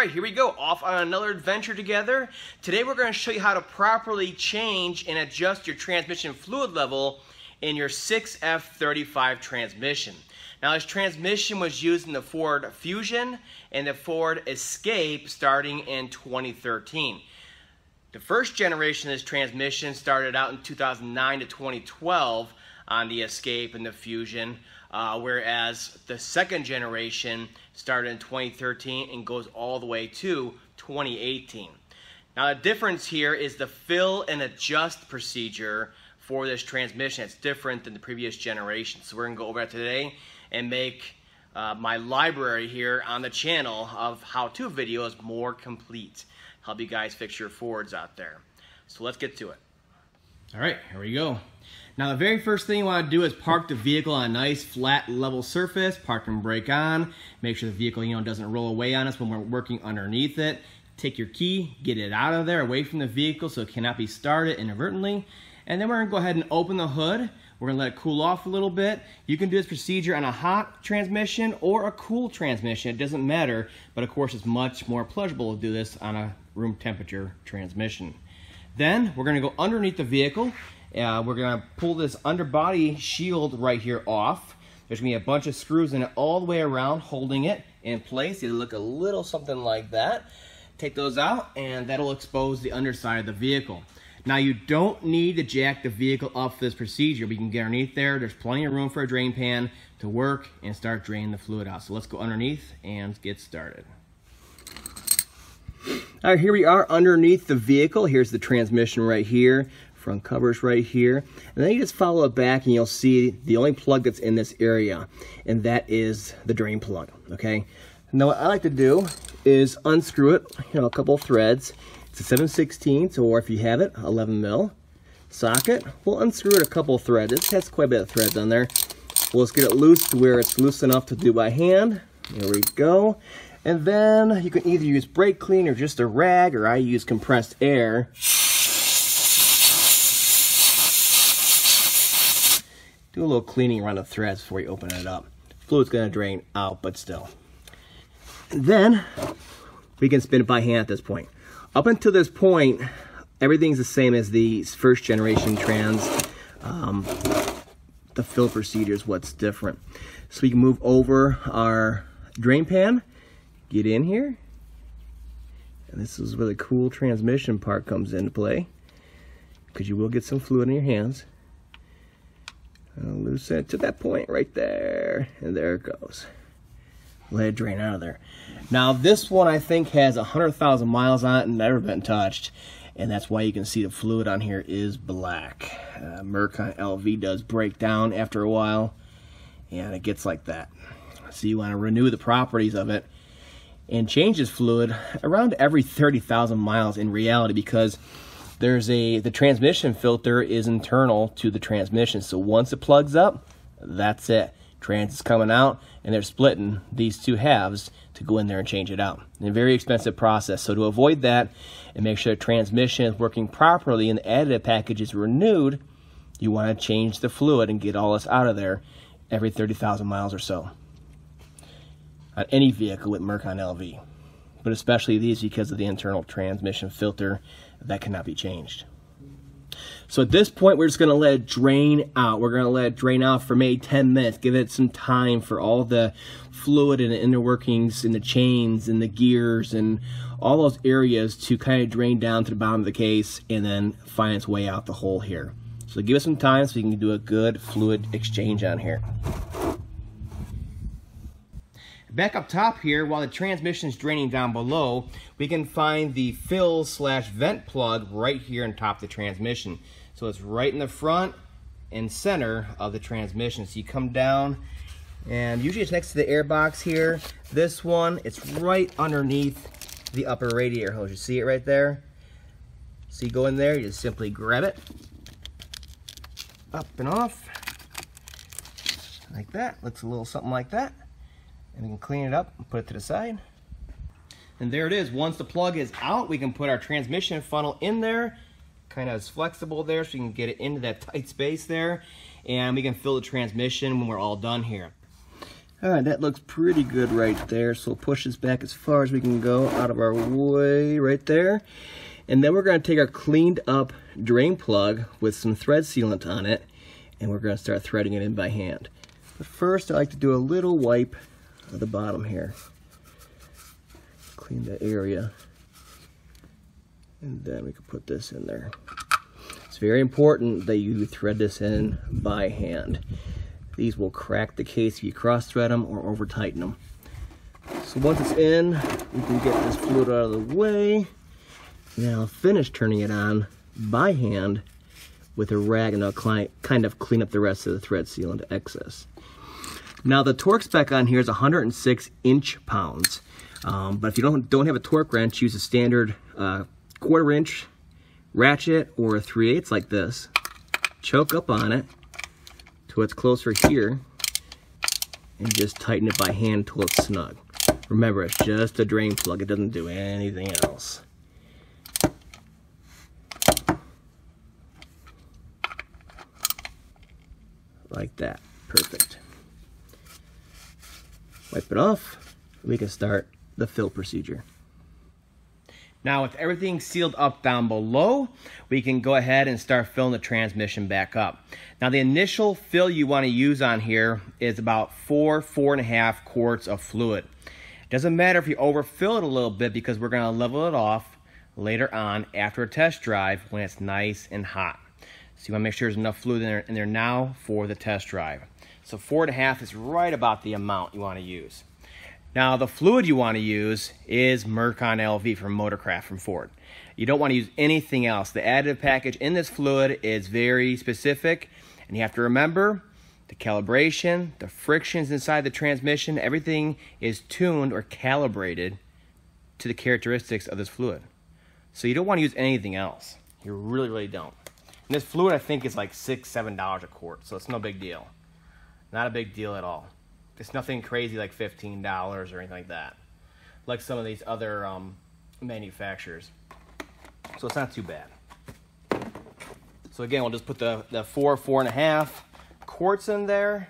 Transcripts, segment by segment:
Alright, here we go, off on another adventure together. Today we're going to show you how to properly change and adjust your transmission fluid level in your 6F35 transmission. Now this transmission was used in the Ford Fusion and the Ford Escape starting in 2013. The first generation of this transmission started out in 2009 to 2012 on the Escape and the Fusion, whereas the second generation started in 2013 and goes all the way to 2018. Now the difference here is the fill and adjust procedure for this transmission. It's different than the previous generation. So we're going to go over that today and make my library here on the channel of how-to videos more complete. Help you guys fix your Fords out there. So let's get to it. All right, here we go. Now the very first thing you want to do is park the vehicle on a nice flat level surface, park and brake on, make sure the vehicle doesn't roll away on us when we're working underneath it. Take your key, get it out of there, away from the vehicle so it cannot be started inadvertently. And then we're going to go ahead and open the hood. We're going to let it cool off a little bit. You can do this procedure on a hot transmission or a cool transmission. It doesn't matter, but of course it's much more pleasurable to do this on a room temperature transmission. Then we're going to go underneath the vehicle. We're going to pull this underbody shield right here off. There's going to be a bunch of screws in it all the way around holding it in place. It'll look a little something like that. Take those out and that'll expose the underside of the vehicle. Now you don't need to jack the vehicle up for this procedure. We can get underneath there. There's plenty of room for a drain pan to work and start draining the fluid out. So let's go underneath and get started. All right, here we are underneath the vehicle. Here's the transmission right here. Front covers right here. And then you just follow it back and you'll see the only plug that's in this area, and that is the drain plug, okay? Now what I like to do is unscrew it, a couple of threads. It's a 7/16, or if you have it, 11 mil socket. We'll unscrew it a couple of threads. It has quite a bit of threads on there. We'll just get it loose to where it's loose enough to do by hand. There we go. And then you can either use brake clean or just a rag, or I use compressed air. Do a little cleaning around the threads before you open it up. Fluid's going to drain out, but still. And then we can spin it by hand at this point. Up until this point, everything's the same as the first generation trans. The fill procedure is what's different. So we can move over our drain pan, get in here, and this is where the cool transmission part comes into play, because you will get some fluid in your hands. I'll loosen it to that point right there, and there it goes. Let it drain out of there. Now this one I think has 100,000 miles on it and never been touched, and that's why you can see the fluid on here is black. Mercon LV does break down after a while, and it gets like that. So you want to renew the properties of it and change this fluid around every 30,000 miles in reality, because the transmission filter is internal to the transmission. So once it plugs up, that's it. Trans is coming out, and they're splitting these two halves to go in there and change it out. And a very expensive process. So to avoid that and make sure the transmission is working properly and the additive package is renewed, you want to change the fluid and get all this out of there every 30,000 miles or so on any vehicle with Mercon LV, but especially these because of the internal transmission filter that cannot be changed. So at this point, we're just going to let it drain out. We're going to let it drain out for maybe 10 minutes. Give it some time for all the fluid and the inner workings and the chains and the gears and all those areas to kind of drain down to the bottom of the case and then find its way out the hole here. So give it some time so we can do a good fluid exchange on here. Back up top here, while the transmission is draining down below, we can find the fill/vent plug right here on top of the transmission. So it's right in the front and center of the transmission. So you come down, and usually it's next to the air box here. This one, it's right underneath the upper radiator hose. You see it right there? So you go in there, you just simply grab it, up and off, like that. Looks a little something like that. And we can clean it up and put it to the side. And there it is. Once the plug is out, we can put our transmission funnel in there. Kind of is flexible there, so you can get it into that tight space there. And we can fill the transmission when we're all done here. Alright, that looks pretty good right there. So we'll push this back as far as we can go out of our way right there. And then we're going to take our cleaned up drain plug with some thread sealant on it, and we're going to start threading it in by hand. But first, I like to do a little wipe of the bottom here. Clean the area. And then we can put this in there. It's very important that you thread this in by hand. These will crack the case if you cross thread them or over tighten them. So once it's in, we can get this fluid out of the way. Then I'll finish turning it on by hand with a rag, and I'll kind of clean up the rest of the thread sealant excess. Now the torque spec on here is 106 inch-pounds. But if you don't have a torque wrench, use a standard 1/4 inch ratchet or a 3/8 like this. Choke up on it till it's closer here, and just tighten it by hand till it's snug. Remember, it's just a drain plug, it doesn't do anything else. Like that, perfect. Wipe it off, we can start the fill procedure. Now with everything sealed up down below, we can go ahead and start filling the transmission back up. Now the initial fill you want to use on here is about 4.5 quarts of fluid. It doesn't matter if you overfill it a little bit, because we're going to level it off later on after a test drive when it's nice and hot. So you want to make sure there's enough fluid in there now for the test drive. So 4.5 is right about the amount you want to use. Now the fluid you want to use is Mercon LV from Motorcraft from Ford. You don't want to use anything else. The additive package in this fluid is very specific, and you have to remember the calibration, the frictions inside the transmission, everything is tuned or calibrated to the characteristics of this fluid. So you don't want to use anything else. You really, really don't. And this fluid I think is like $6, $7 a quart, so it's no big deal. Not a big deal at all. It's nothing crazy like $15 or anything like that, like some of these other manufacturers. So it's not too bad. So again, we'll just put the 4.5 quarts in there,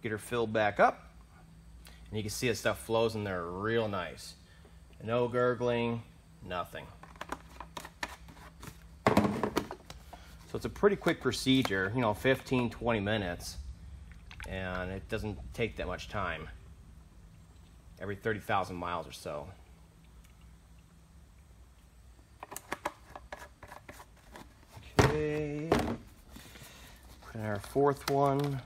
get her filled back up, and you can see the stuff flows in there real nice. No gurgling, nothing. So it's a pretty quick procedure, 15, 20 minutes. And it doesn't take that much time, every 30,000 miles or so. Okay, put in our fourth one.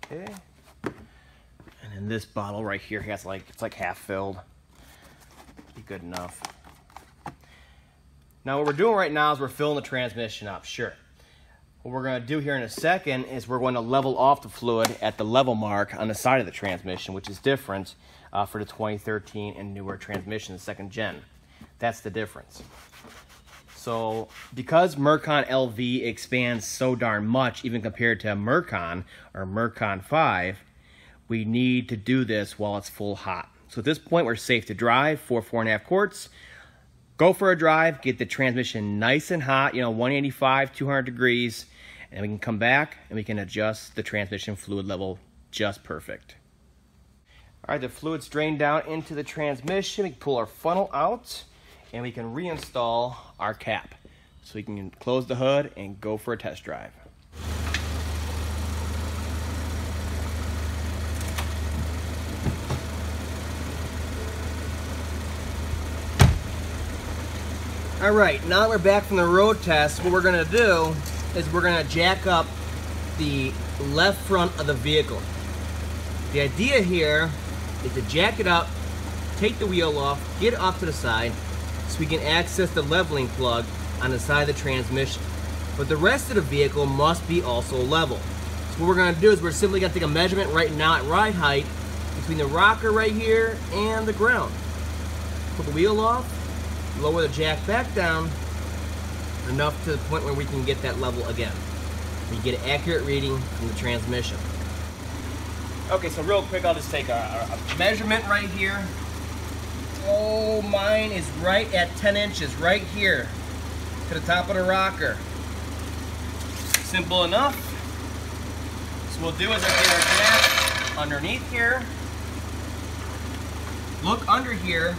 Okay, and in this bottle right here, it's like half filled. Be good enough. Now what we're doing right now is we're filling the transmission up, sure. What we're going to do here in a second is we're going to level off the fluid at the level mark on the side of the transmission, which is different for the 2013 and newer transmission, the second gen. That's the difference. So because Mercon LV expands so darn much, even compared to Mercon or Mercon 5, we need to do this while it's full hot. So at this point, we're safe to drive, 4.5 quarts. Go for a drive, get the transmission nice and hot, 185, 200 degrees, and we can come back and we can adjust the transmission fluid level just perfect. All right, the fluid's drained down into the transmission. We can pull our funnel out and we can reinstall our cap. So we can close the hood and go for a test drive. All right, now that we're back from the road test, what we're gonna do is we're gonna jack up the left front of the vehicle. The idea here is to jack it up, take the wheel off, get it off to the side, so we can access the leveling plug on the side of the transmission. But the rest of the vehicle must be also level. So what we're gonna do is we're simply gonna take a measurement right now at ride height between the rocker right here and the ground. Put the wheel off, lower the jack back down enough to the point where we can get that level again. We get an accurate reading from the transmission. Okay, so real quick, I'll just take a measurement right here. Oh, mine is right at 10 inches, right here to the top of the rocker. Simple enough. So what we'll do is I get our jack underneath here. Look under here.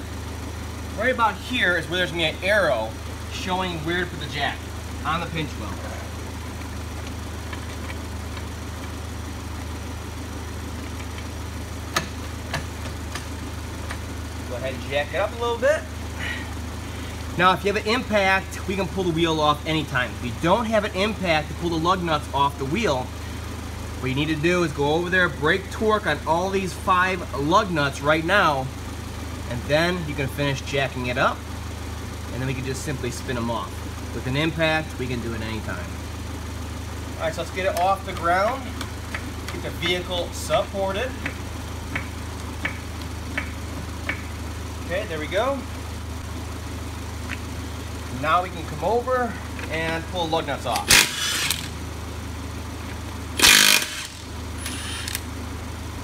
Right about here is where there's going to be an arrow showing where to put the jack on the pinch wheel. Go ahead and jack it up a little bit. Now if you have an impact, we can pull the wheel off anytime. If you don't have an impact to pull the lug nuts off the wheel, what you need to do is go over there, break torque on all these 5 lug nuts right now, and then you can finish jacking it up, and then we can just simply spin them off. With an impact, we can do it anytime. All right, so let's get it off the ground. Keep the vehicle supported. Okay, there we go. Now we can come over and pull the lug nuts off.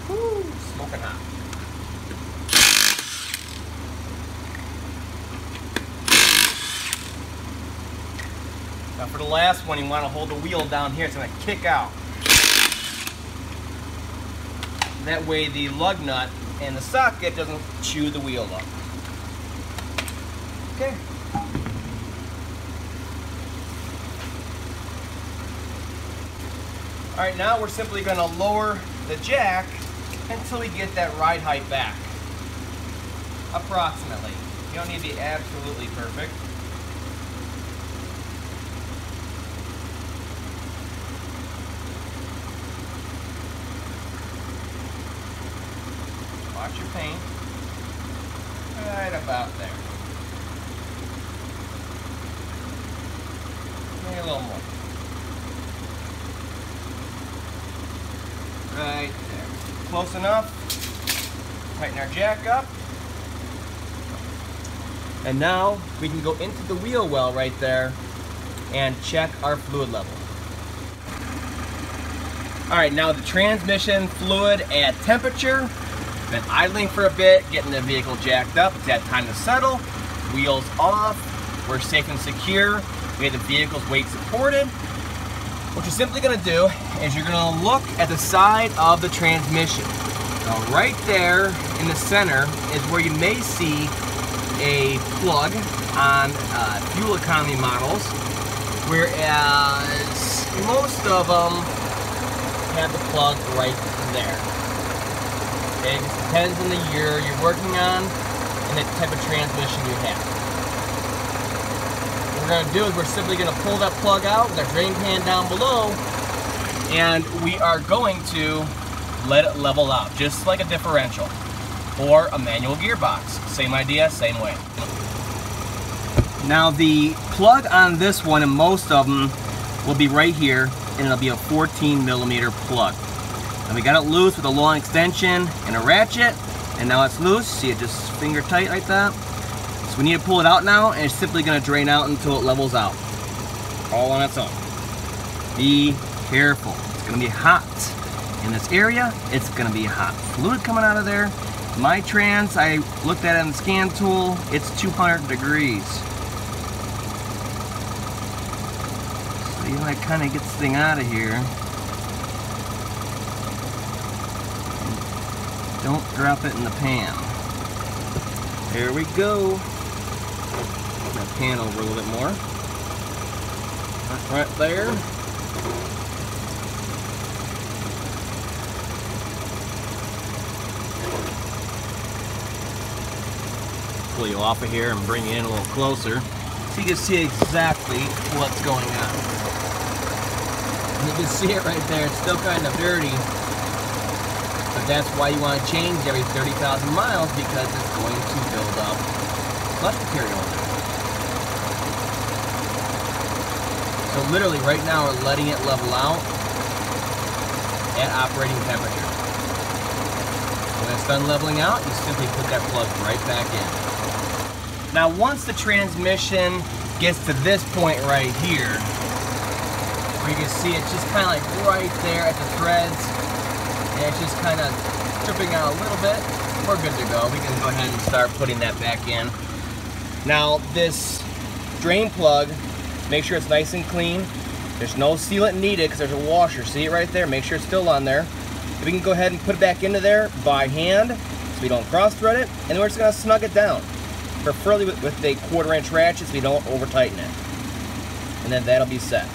Woo, smoking hot. Now for the last one, you want to hold the wheel down here. It's going to kick out. That way the lug nut and the socket doesn't chew the wheel up. Okay. All right, now we're simply going to lower the jack until we get that ride height back. Approximately. You don't need to be absolutely perfect. Watch your paint. Right about there. Maybe a little more. Right there. Close enough. Tighten our jack up. And now we can go into the wheel well right there and check our fluid level. Alright, now the transmission fluid at temperature. Been idling for a bit, getting the vehicle jacked up. It's had time to settle. Wheels off. We're safe and secure. We have the vehicle's weight supported. What you're simply going to do is you're going to look at the side of the transmission. Now right there in the center is where you may see a plug on fuel economy models, whereas most of them have the plug right there. Okay, it depends on the year you're working on and the type of transmission you have. What we're going to do is we're simply going to pull that plug out with our drain pan down below, and we are going to let it level out, just like a differential or a manual gearbox. Same idea, same way. Now the plug on this one, and most of them, will be right here, and it'll be a 14mm plug. And we got it loose with a long extension and a ratchet, and now it's loose. See it just finger tight like that? So we need to pull it out now, and it's simply going to drain out until it levels out. All on its own. Be careful. It's going to be hot in this area. It's going to be hot fluid coming out of there. My trans, I looked at it on the scan tool, it's 200 degrees. So you want to kind of get this thing out of here. Don't drop it in the pan. There we go. That pan over a little bit more. Right there. Pull you off of here and bring you in a little closer so you can see exactly what's going on. You can see it right there. It's still kind of dirty. But that's why you want to change every 30,000 miles, because it's going to build up slush material in there. So literally right now we're letting it level out at operating temperature. When it's done leveling out, you simply put that plug right back in. Now once the transmission gets to this point right here, where you can see it's just kind of like right there at the threads, and it's just kind of dripping out a little bit. we're good to go. We can go ahead and start putting that back in. Now this drain plug, make sure it's nice and clean. There's no sealant needed because there's a washer. See it right there? Make sure it's still on there. We can go ahead and put it back into there by hand so we don't cross thread it, and then we're just going to snug it down, preferably with a 1/4 inch ratchet so we don't over tighten it. And then that'll be set.